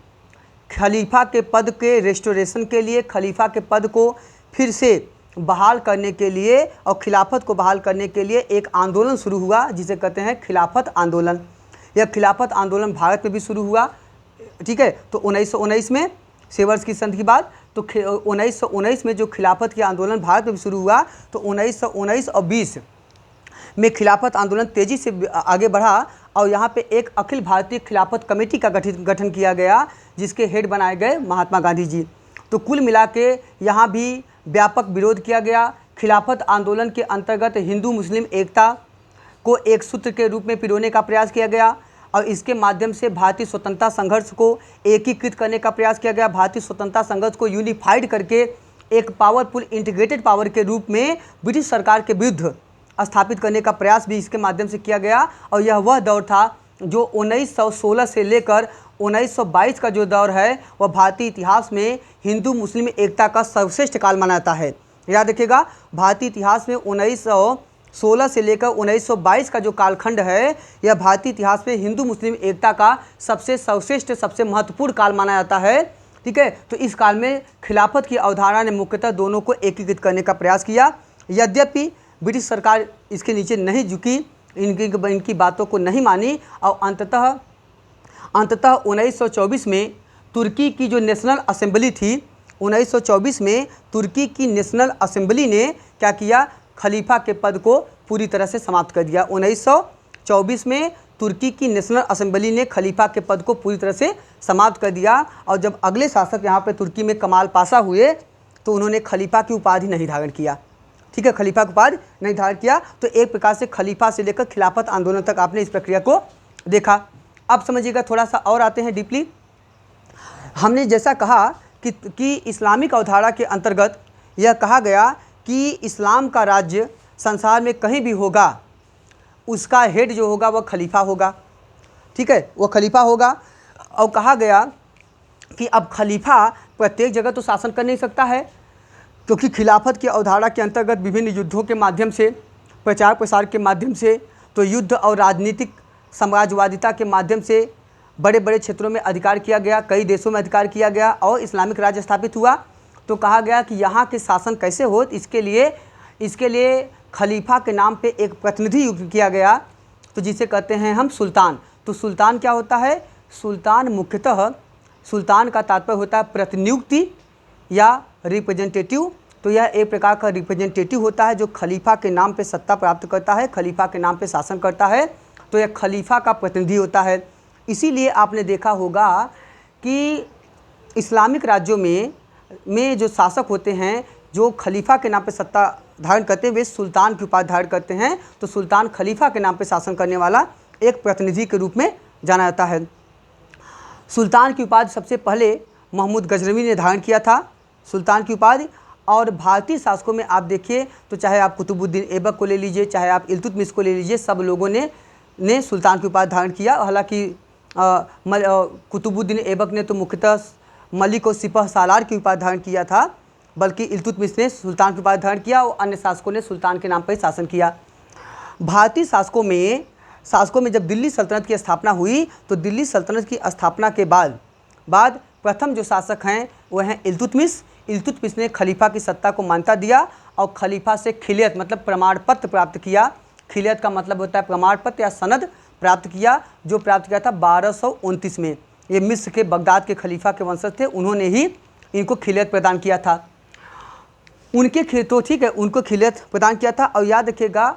खलीफा के पद के रेस्टोरेशन के लिए, खलीफा के पद को फिर से बहाल करने के लिए और खिलाफत को बहाल करने के लिए एक आंदोलन शुरू हुआ जिसे कहते हैं खिलाफत आंदोलन। यह खिलाफत आंदोलन भारत में भी शुरू हुआ, ठीक है। तो 1919 में सेवर्स की संधि के बाद, तो 1919 में जो खिलाफत की आंदोलन भारत में भी शुरू हुआ, तो 1919 और 20 में खिलाफत आंदोलन तेज़ी से आगे बढ़ा और यहाँ पे एक अखिल भारतीय खिलाफत कमेटी का गठन किया गया जिसके हेड बनाए गए महात्मा गांधी जी। तो कुल मिला के यहाँ भी व्यापक विरोध किया गया। खिलाफत आंदोलन के अंतर्गत हिंदू मुस्लिम एकता को एक सूत्र के रूप में पिरोने का प्रयास किया गया और इसके माध्यम से भारतीय स्वतंत्रता संघर्ष को एकीकृत करने का प्रयास किया गया। भारतीय स्वतंत्रता संघर्ष को यूनिफाइड करके एक पावरफुल इंटीग्रेटेड पावर के रूप में ब्रिटिश सरकार के विरुद्ध स्थापित करने का प्रयास भी इसके माध्यम से किया गया। और यह वह दौर था जो 1916 से लेकर 1922 का जो दौर है वह भारतीय इतिहास में हिंदू मुस्लिम एकता का सर्वश्रेष्ठ काल माना जाता है। याद रखिएगा, भारतीय इतिहास में 1916 से लेकर 1922 का जो कालखंड है, यह भारतीय इतिहास में हिंदू मुस्लिम एकता का सबसे सर्वश्रेष्ठ, सबसे महत्वपूर्ण काल माना जाता है, ठीक है। तो इस काल में खिलाफत की अवधारणा ने मुख्यतः दोनों को एकीकृत करने का प्रयास किया। यद्यपि ब्रिटिश सरकार इसके नीचे नहीं झुकी, इनकी बातों को नहीं मानी और अंततः 1924 में तुर्की की जो नेशनल असेंबली थी, 1924 में तुर्की की नेशनल असेंबली ने क्या किया, खलीफा के पद को पूरी तरह से समाप्त कर दिया। 1924 में तुर्की की नेशनल असेंबली ने खलीफा के पद को पूरी तरह से समाप्त कर दिया। और जब अगले शासक यहाँ पे तुर्की में कमाल पाशा हुए तो उन्होंने खलीफा की उपाधि नहीं धारण किया, ठीक है, खलीफा की उपाधि नहीं धारण किया। तो एक प्रकार से खलीफा से लेकर खिलाफत आंदोलन तक आपने इस प्रक्रिया को देखा। अब समझिएगा, थोड़ा सा और आते हैं डीपली। हमने जैसा कहा कि इस्लामिक अवधारणा के अंतर्गत यह कहा गया कि इस्लाम का राज्य संसार में कहीं भी होगा, उसका हेड जो होगा वह खलीफा होगा, ठीक है, वह खलीफा होगा। और कहा गया कि अब खलीफा प्रत्येक जगह तो शासन कर नहीं सकता है, क्योंकि खिलाफत की अवधारणा के अंतर्गत विभिन्न युद्धों के माध्यम से, प्रचार प्रसार के माध्यम से, तो युद्ध और राजनीतिक साम्राज्यवादिता के माध्यम से बड़े बड़े क्षेत्रों में अधिकार किया गया, कई देशों में अधिकार किया गया और इस्लामिक राज्य स्थापित हुआ। तो कहा गया कि यहाँ के शासन कैसे हो, इसके लिए खलीफा के नाम पे एक प्रतिनिधि नियुक्त किया गया, तो जिसे कहते हैं हम सुल्तान। तो सुल्तान क्या होता है? सुल्तान मुख्यतः, सुल्तान का तात्पर्य होता है प्रतिनियुक्ति या रिप्रेजेंटेटिव। तो यह एक प्रकार का रिप्रेजेंटेटिव होता है जो खलीफा के नाम पे सत्ता प्राप्त करता है, खलीफा के नाम पे शासन करता है। तो यह खलीफा का प्रतिनिधि होता है। इसीलिए आपने देखा होगा कि इस्लामिक राज्यों में जो शासक होते हैं, जो खलीफा के नाम पे सत्ता धारण करते हैं, वे सुल्तान की उपाधि धारण करते हैं। तो सुल्तान खलीफा के नाम पे शासन करने वाला एक प्रतिनिधि के रूप में जाना जाता है। सुल्तान की उपाधि सबसे पहले महमूद गजनवी ने धारण किया था, सुल्तान की उपाधि। और भारतीय शासकों में आप देखिए तो चाहे आप कुतुबुद्दीन ऐबक को ले लीजिए, चाहे आप इल्तुतमिश को ले लीजिए, सब लोगों ने सुल्तान की उपाधि धारण किया। हालांकि कुतुबुद्दीन ऐबक ने तो मुख्यतः मलिक और सिपह सालार की उपाधि धारण किया था, बल्कि इल्तुतमिश ने सुल्तान की उपाधि धारण किया और अन्य शासकों ने सुल्तान के नाम पर शासन किया। भारतीय शासकों में जब दिल्ली सल्तनत की स्थापना हुई, तो दिल्ली सल्तनत की स्थापना के बाद प्रथम जो शासक हैं वह हैं इल्तुतमिश। इल्तुतमिश ने खलीफा की सत्ता को मान्यता दिया और खलीफा से खिलियत मतलब प्रमाण पत्र प्राप्त किया। खिलियत का मतलब होता है प्रमाण पत्र या सनद प्राप्त किया, जो प्राप्त किया था 1229 में। ये मिस्र के बगदाद के खलीफा के वंशज थे, उन्होंने ही इनको खिलियत प्रदान किया था। उनके उनको खिलियत प्रदान किया था। और याद रखिएगा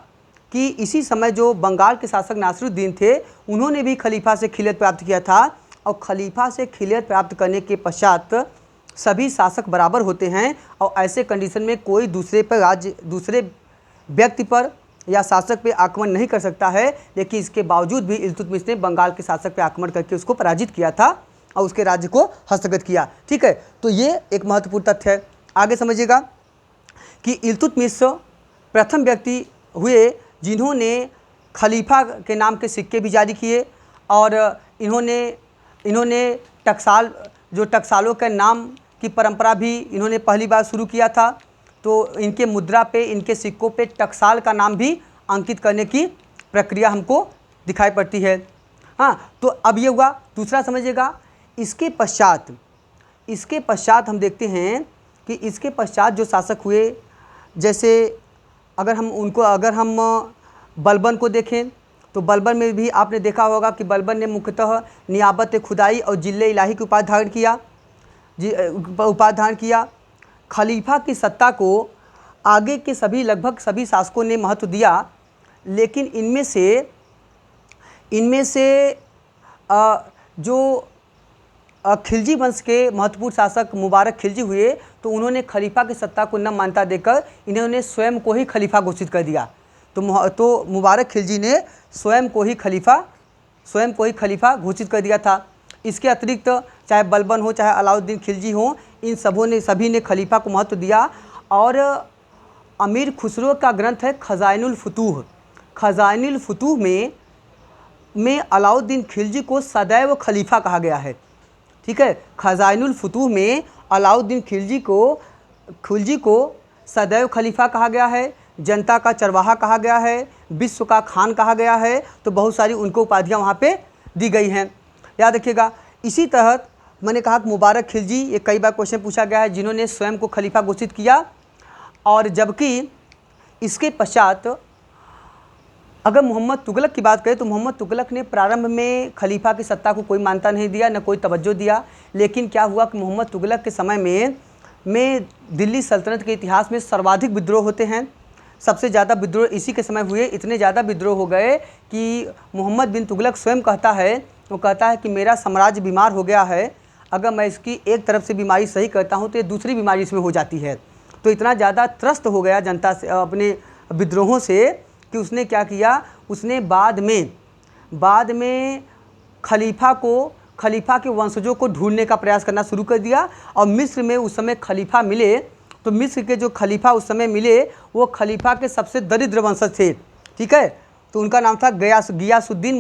कि इसी समय जो बंगाल के शासक नासिरुद्दीन थे, उन्होंने भी खलीफा से खिलियत प्राप्त किया था। और खलीफा से खिलियत प्राप्त करने के पश्चात सभी शासक बराबर होते हैं और ऐसे कंडीशन में कोई दूसरे व्यक्ति पर या शासक पे आक्रमण नहीं कर सकता है। लेकिन इसके बावजूद भी इल्तुतमिश ने बंगाल के शासक पे आक्रमण करके उसको पराजित किया था और उसके राज्य को हस्तगत किया। ठीक है, तो ये एक महत्वपूर्ण तथ्य है। आगे समझिएगा कि इल्तुतमिश प्रथम व्यक्ति हुए जिन्होंने खलीफा के नाम के सिक्के भी जारी किए और इन्होंने टकसालों के नाम की परंपरा भी इन्होंने पहली बार शुरू किया था। तो इनके मुद्रा पे, इनके सिक्कों पे टकसाल का नाम भी अंकित करने की प्रक्रिया हमको दिखाई पड़ती है। हाँ, तो अब ये हुआ। दूसरा समझिएगा, इसके पश्चात हम देखते हैं कि इसके पश्चात जो शासक हुए, जैसे अगर हम बलबन को देखें तो बलबन में भी आपने देखा होगा कि बलबन ने मुख्यतः नियाबत खुदाई और जिले इलाही की उपाधि धारण किया। खलीफा की सत्ता को आगे के लगभग सभी शासकों ने महत्व दिया, लेकिन इनमें से जो खिलजी वंश के महत्वपूर्ण शासक मुबारक खिलजी हुए, तो उन्होंने खलीफा की सत्ता को न मान्यता देकर इन्होंने स्वयं को ही खलीफा घोषित कर दिया। तो मुबारक खिलजी ने स्वयं को ही खलीफा घोषित कर दिया था। इसके अतिरिक्त चाहे बलबन हो, चाहे अलाउद्दीन खिलजी हो, इन सभी ने खलीफा को महत्व दिया। और अमीर खुसरो का ग्रंथ है खजाइनुल फुतूह में अलाउद्दीन खिलजी को सदैव खलीफा कहा गया है। ठीक है, खजाइनुल फुतूह में अलाउद्दीन खिलजी को सदैव खलीफा कहा गया है, जनता का चरवाहा कहा गया है, विश्व का खान कहा गया है। तो बहुत सारी उनको उपाधियाँ वहाँ पे दी गई हैं, याद रखिएगा। इसी तहत मैंने कहा कि मुबारक खिलजी, ये कई बार क्वेश्चन पूछा गया है, जिन्होंने स्वयं को खलीफा घोषित किया। और जबकि इसके पश्चात अगर मोहम्मद तुगलक की बात करें तो मोहम्मद तुगलक ने प्रारंभ में खलीफा की सत्ता को कोई मान्यता नहीं दिया, न कोई तवज्जो दिया। लेकिन क्या हुआ कि मोहम्मद तुगलक के समय में दिल्ली सल्तनत के इतिहास में सर्वाधिक विद्रोह होते हैं। सबसे ज़्यादा विद्रोह इसी के समय हुए। इतने ज़्यादा विद्रोह हो गए कि मोहम्मद बिन तुगलक स्वयं कहता है कि मेरा साम्राज्य बीमार हो गया है, अगर मैं इसकी एक तरफ से बीमारी सही करता हूँ तो ये दूसरी बीमारी इसमें हो जाती है। तो इतना ज़्यादा त्रस्त हो गया जनता से अपने विद्रोहों से कि उसने क्या किया, उसने बाद में खलीफा के वंशजों को ढूंढने का प्रयास करना शुरू कर दिया। और मिस्र में उस समय खलीफा मिले, तो मिस्र के जो खलीफा उस समय मिले वो खलीफा के सबसे दरिद्र वंशज थे। ठीक है, तो उनका नाम था गियासुद्दीन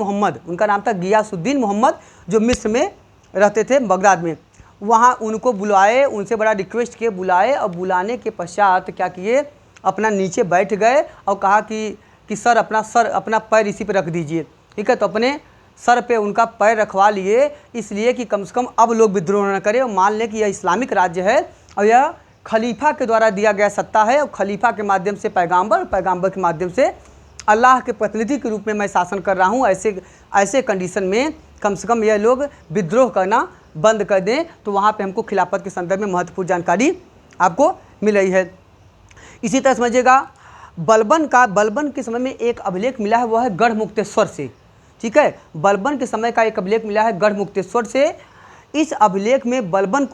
मोहम्मद, जो मिस्र में रहते थे, बगदाद में। वहाँ उनको बुलाए, उनसे बड़ा रिक्वेस्ट किए, बुलाए। और बुलाने के पश्चात क्या किए, अपना नीचे बैठ गए और कहा कि सर अपना पैर इसी पे रख दीजिए। ठीक है, तो अपने सर पे उनका पैर रखवा लिए, इसलिए कि कम से कम अब लोग विद्रोह न करें और मान लें कि यह इस्लामिक राज्य है और यह खलीफा के द्वारा दिया गया सत्ता है और खलीफा के माध्यम से पैगंबर, पैगंबर के माध्यम से अल्लाह के प्रतिनिधि के रूप में मैं शासन कर रहा हूँ। ऐसे कंडीशन में कम से कम यह लोग विद्रोह करना बंद कर दें। तो वहाँ पे हमको खिलाफत के संदर्भ में महत्वपूर्ण जानकारी आपको मिल रही है। इसी तरह समझिएगा बलबन के समय में एक अभिलेख मिला है, वह है गढ़मुक्तेश्वर से। ठीक है, बलबन के समय का एक अभिलेख मिला है गढ़मुक्तेश्वर से। इस अभिलेख में बलबन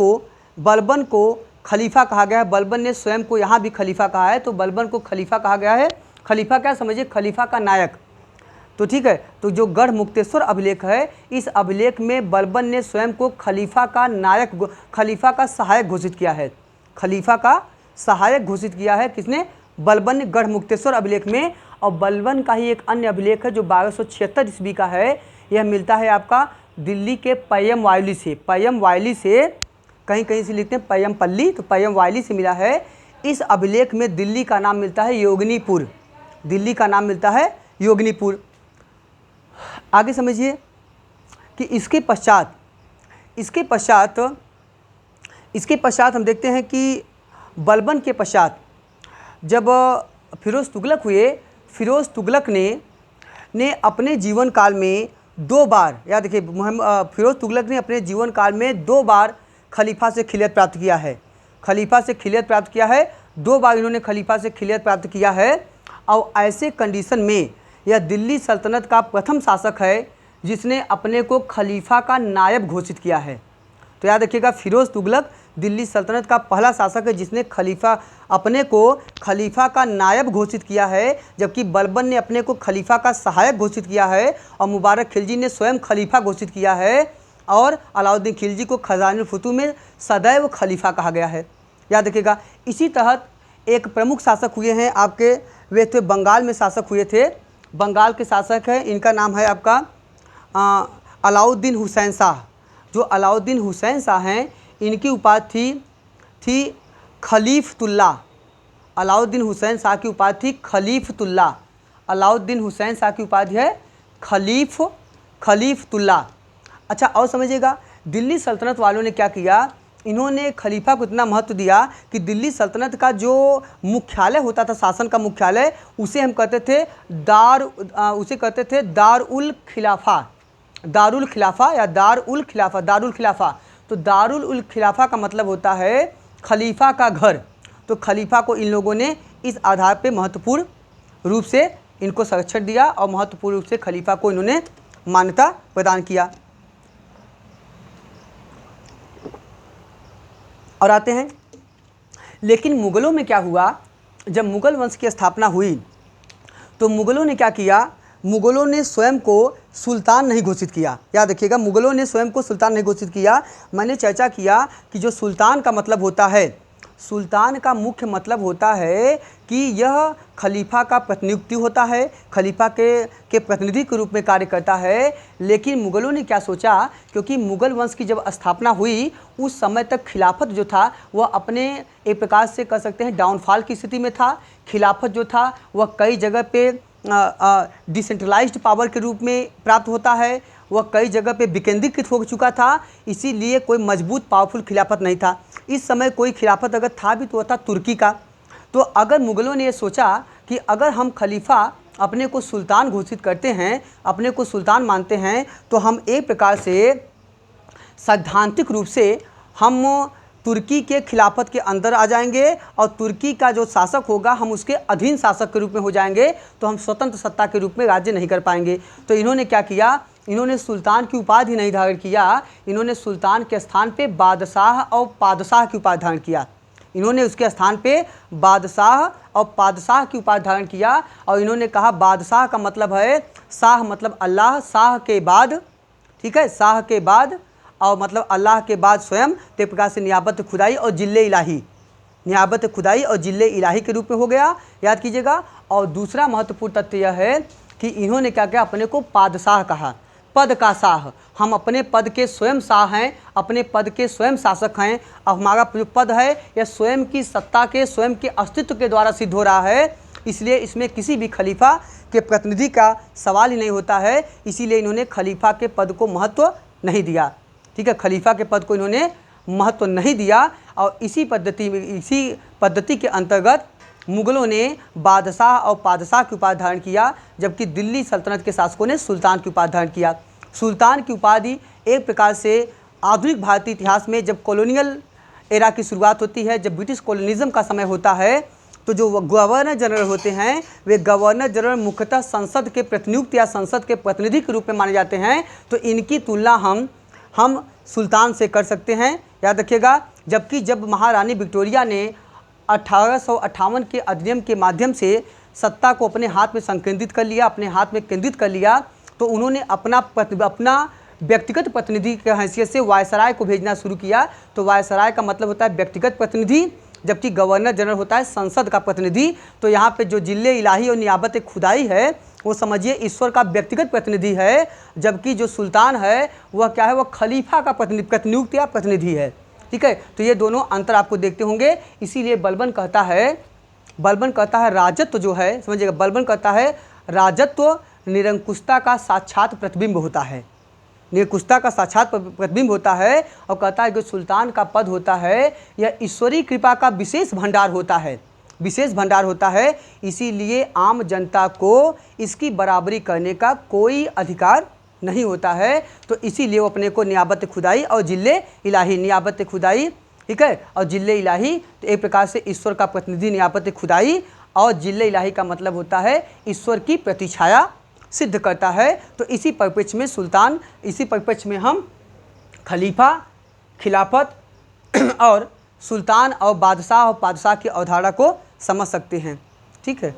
को खलीफा कहा गया है। बलबन ने स्वयं को यहाँ भी खलीफा कहा है, तो बलबन को खलीफा कहा गया है। खलीफा क्या समझिए, खलीफा का नायक। तो ठीक है, तो जो गढ़मुक्तेश्वर अभिलेख है, इस अभिलेख में बलबन ने स्वयं को खलीफा का नायक, खलीफा का सहायक घोषित किया है। खलीफा का सहायक घोषित किया है किसने? बलबन ने गढ़मुक्तेश्वर अभिलेख में। और बलबन का ही एक अन्य अभिलेख है जो 1276 ईस्वी का है। यह मिलता है आपका दिल्ली के पय्यम वायली से, कहीं से लिखते हैं पय्यमपल्ली, तो पय्यम वायली से मिला है। इस अभिलेख में दिल्ली का नाम मिलता है योगिनीपुर, दिल्ली का नाम मिलता है योगिनीपुर। आगे समझिए कि इसके पश्चात हम देखते हैं कि बलबन के पश्चात जब फिरोज़ तुगलक हुए, फिरोज़ तुगलक ने अपने जीवन काल में 2 बार, याद रखिए, फिरोज़ तुगलक ने अपने जीवन काल में 2 बार खलीफा से खिलयत प्राप्त किया है। खलीफा से खिलयत प्राप्त किया है, 2 बार इन्होंने खलीफा से खिलयत प्राप्त किया है। और ऐसे कंडीशन में यह दिल्ली सल्तनत का प्रथम शासक है जिसने अपने को खलीफा का नायब घोषित किया है। तो याद रखिएगा, फिरोज़ तुगलक दिल्ली सल्तनत का पहला शासक है जिसने अपने को खलीफा का नायब घोषित किया है, जबकि बलबन ने अपने को खलीफा का सहायक घोषित किया है और मुबारक खिलजी ने स्वयं खलीफा घोषित किया है। और अलाउद्दीन खिलजी को खजानुल फुतूह में सदैव खलीफा कहा गया है। याद रखिएगा, इसी तहत एक प्रमुख शासक हुए हैं आपके, वे थे बंगाल में शासक हुए थे। बंगाल के शासक हैं, इनका नाम है आपका अलाउद्दीन हुसैन शाह। जो अलाउद्दीन हुसैन शाह हैं, इनकी उपाधि थी खलीफतुल्लाह। अलाउद्दीन हुसैन शाह की उपाधि थी खलीफतुल्लाह। अलाउद्दीन हुसैन शाह की उपाधि है खलीफतुल्लाह। अच्छा, और समझिएगा, दिल्ली सल्तनत वालों ने क्या किया, इन्होंने खलीफा को इतना महत्व दिया कि दिल्ली सल्तनत का जो मुख्यालय होता था, शासन का मुख्यालय, उसे हम कहते थे दारुल खिलाफा। तो दारुल खिलाफा का मतलब होता है खलीफा का घर। तो खलीफा को इन लोगों ने इस आधार पे महत्वपूर्ण रूप से इनको संरक्षण दिया और महत्वपूर्ण रूप से खलीफा को इन्होंने मान्यता प्रदान किया। और आते हैं, लेकिन मुग़लों में क्या हुआ, जब मुग़ल वंश की स्थापना हुई तो मुग़लों ने क्या किया, मुग़लों ने स्वयं को सुल्तान नहीं घोषित किया। याद रखिएगा, मुग़लों ने स्वयं को सुल्तान नहीं घोषित किया। मैंने चर्चा किया कि जो सुल्तान का मतलब होता है, सुल्तान का मुख्य मतलब होता है कि यह खलीफा का प्रतिनियुक्ति होता है, खलीफा के प्रतिनिधि के रूप में कार्य करता है। लेकिन मुग़लों ने क्या सोचा, क्योंकि मुग़ल वंश की जब स्थापना हुई उस समय तक खिलाफत जो था वह अपने एक प्रकार से कह सकते हैं डाउनफॉल की स्थिति में था। खिलाफत जो था वह कई जगह पे डिसेंट्रलाइज्ड पावर के रूप में प्राप्त होता है, वह कई जगह पे विकेंद्रीकृत हो चुका था। इसीलिए कोई मजबूत पावरफुल खिलाफत नहीं था। इस समय कोई खिलाफत अगर था भी तो वह था तुर्की का। तो अगर मुग़लों ने ये सोचा कि अगर हम खलीफा अपने को सुल्तान घोषित करते हैं, अपने को सुल्तान मानते हैं, तो हम एक प्रकार से सैद्धांतिक रूप से हम तुर्की के खिलाफत के अंदर आ जाएंगे और तुर्की का जो शासक होगा हम उसके अधीन शासक के रूप में हो जाएंगे, तो हम स्वतंत्र सत्ता के रूप में राज्य नहीं कर पाएंगे। तो इन्होंने क्या किया, इन्होंने सुल्तान की उपाधि नहीं धारण किया, इन्होंने सुल्तान के स्थान पे बादशाह और पादशाह की उपाधि धारण किया। इन्होंने उसके स्थान पे बादशाह और पादशाह की उपाधि धारण किया और इन्होंने कहा बादशाह का मतलब है शाह मतलब अल्लाह, शाह के बाद, ठीक है, शाह के बाद और मतलब अल्लाह के बाद स्वयं, तो प्रकार से नियाबत खुदाई और जिल्ले इलाही, नियाबत खुदाई और जिल्ले इलाही के रूप में हो गया। याद कीजिएगा। और दूसरा महत्वपूर्ण तथ्य यह है कि इन्होंने क्या किया, अपने को पादशाह कहा, पद का शाह। हम अपने पद के स्वयं शाह हैं, अपने पद के स्वयं शासक हैं। अब हमारा जो पद है यह स्वयं की सत्ता के, स्वयं के अस्तित्व के द्वारा सिद्ध हो रहा है। इसलिए इसमें किसी भी खलीफा के प्रतिनिधि का सवाल ही नहीं होता है, इसीलिए इन्होंने खलीफा के पद को महत्व नहीं दिया। ठीक है, खलीफा के पद को इन्होंने महत्व नहीं दिया। और इसी पद्धति के अंतर्गत मुग़लों ने बादशाह और पादशाह की उपाधि धारण किया, जबकि दिल्ली सल्तनत के शासकों ने सुल्तान की उपाधि धारण किया। सुल्तान की उपाधि एक प्रकार से आधुनिक भारतीय इतिहास में जब कॉलोनियल एरा की शुरुआत होती है, जब ब्रिटिश कॉलोनिज्म का समय होता है, तो जो गवर्नर जनरल होते हैं वे गवर्नर जनरल मुख्यतः संसद के प्रतिनियुक्त या संसद के प्रतिनिधि के रूप में माने जाते हैं। तो इनकी तुलना हम सुल्तान से कर सकते हैं, याद रखिएगा। जबकि जब महारानी विक्टोरिया ने 1858 के अधिनियम के माध्यम से सत्ता को अपने हाथ में संकेंद्रित कर लिया, अपने हाथ में केंद्रित कर लिया, तो उन्होंने अपना व्यक्तिगत प्रतिनिधि की हैसियत से वायसराय को भेजना शुरू किया। तो वायसराय का मतलब होता है व्यक्तिगत प्रतिनिधि, जबकि गवर्नर जनरल होता है संसद का प्रतिनिधि। तो यहाँ पे जो जिले इलाही और नियाबत खुदाई है वो समझिए ईश्वर का व्यक्तिगत प्रतिनिधि है, जबकि जो सुल्तान है वह क्या है, वह खलीफा का प्रतिनियुक्त या प्रतिनिधि है। ठीक है, तो ये दोनों अंतर आपको देखते होंगे। इसीलिए बलबन कहता है राजत्व जो है, समझिएगा, बलबन कहता है राजत्व निरंकुशता का साक्षात प्रतिबिंब होता है, निरंकुशता का साक्षात प्रतिबिंब होता है। और कहता है कि सुल्तान का पद होता है यह ईश्वरीय कृपा का विशेष भंडार होता है, इसीलिए आम जनता को इसकी बराबरी करने का कोई अधिकार नहीं होता है। तो इसीलिए वो अपने को नियाबत खुदाई और जिले इलाही, नियाबत खुदाई, ठीक है, और जिले इलाही, तो एक प्रकार से ईश्वर का प्रतिनिधि नियाबत खुदाई, और जिले इलाही का मतलब होता है ईश्वर की प्रतिछाया सिद्ध करता है। तो इसी परिप्रेक्ष्य में सुल्तान, इसी परिप्रेक्ष्य में हम खलीफा, खिलाफत और सुल्तान और बादशाह की अवधारणा को समझ सकते हैं। ठीक है।